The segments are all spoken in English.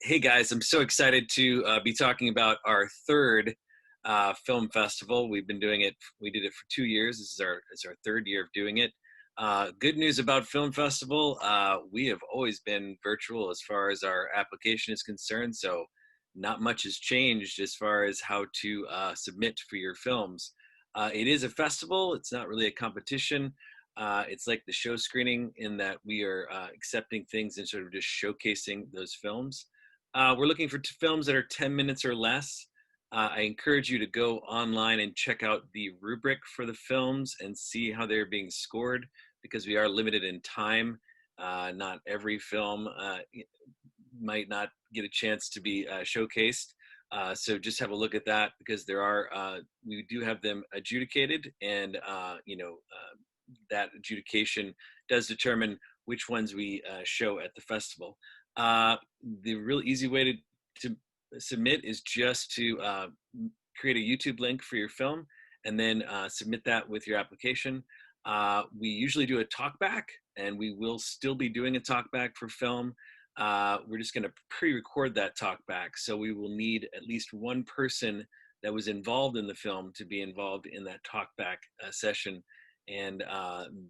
Hey guys, I'm so excited to be talking about our third film festival. We've been doing it. We did it for 2 years. This is our third year of doing it. Good news about film festival. We have always been virtual as far as our application is concerned. So not much has changed as far as how to submit for your films. It is a festival. It's not really a competition. It's like the show screening in that we are accepting things and sort of just showcasing those films. We're looking for films that are 10 minutes or less. I encourage you to go online and check out the rubric for the films and see how they're being scored because we are limited in time. Not every film might not get a chance to be showcased. So just have a look at that because we do have them adjudicated and, that adjudication does determine which ones we show at the festival. The real easy way to submit is just to create a YouTube link for your film and then submit that with your application. We usually do a talkback, and we will still be doing a talkback for film. We're just going to pre-record that talkback, so we will need at least one person that was involved in the film to be involved in that talkback session. And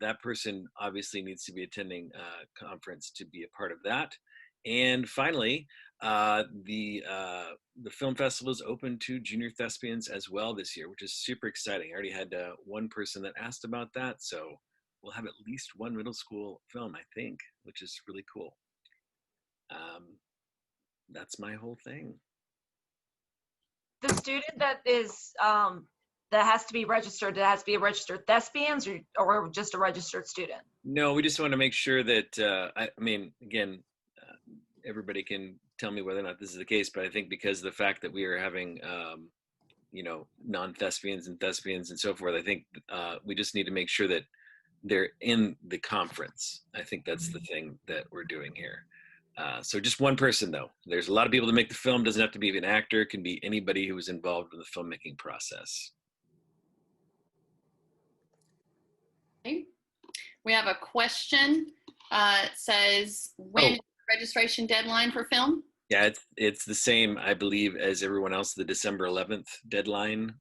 that person obviously needs to be attending a conference to be a part of that. And finally, the film festival is open to junior thespians as well this year, which is super exciting. I already had one person that asked about that, so we'll have at least one middle school film, I think, which is really cool. That's my whole thing. The student that is that has to be registered, that has to be a registered thespians or just a registered student? No, we just want to make sure that I mean, again, everybody can tell me whether or not this is the case, but I think because of the fact that we are having, non-thespians and thespians and so forth, I think we just need to make sure that they're in the conference. I think that's the thing that we're doing here. So just one person, though. There's a lot of people that make the film. Doesn't have to be an actor. It can be anybody who was involved in the filmmaking process. Okay. We have a question. It says, when is the registration deadline for film? Yeah, it's the same, I believe, as everyone else, the December 11th deadline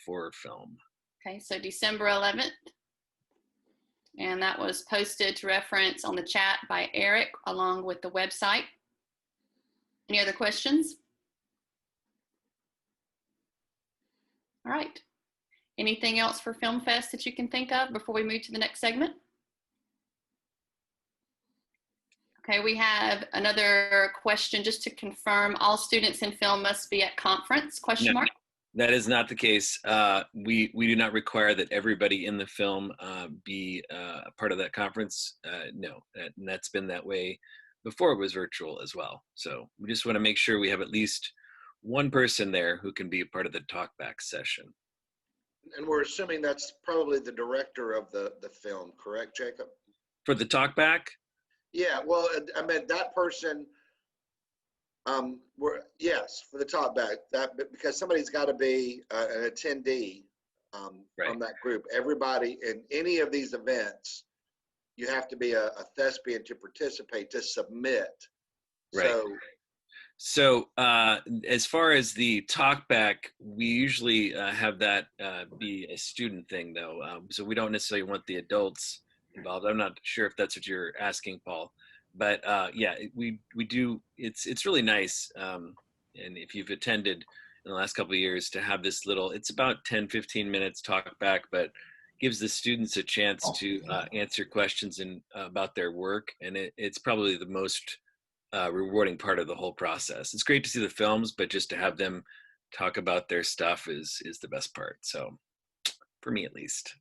for film. Okay, so December 11th. And that was posted to reference on the chat by Eric along with the website. Any other questions? All right. Anything else for Film Fest that you can think of before we move to the next segment? Okay, we have another question just to confirm. All students in film must be at conference, question mark? That is not the case. We do not require that everybody in the film be a part of that conference. No, and that's been that way before it was virtual as well. So we just want to make sure we have at least one person there who can be a part of the talkback session. And we're assuming that's probably the director of the film, correct, Jacob? For the talkback? Yeah, well, I meant that person, yes, for the talkback, because somebody's got to be an attendee Right. from that group. Everybody in any of these events, you have to be a thespian to participate, to submit. Right. So as far as the talkback, we usually have that be a student thing, though. So we don't necessarily want the adults involved. I'm not sure if that's what you're asking, Paul. But yeah, we do. It's really nice. And if you've attended in the last couple of years to have this little, it's about 10-15 minutes talkback, but gives the students a chance to answer questions about their work. And it's probably the most rewarding part of the whole process. It's great to see the films, but just to have them talk about their stuff is the best part. So for me, at least.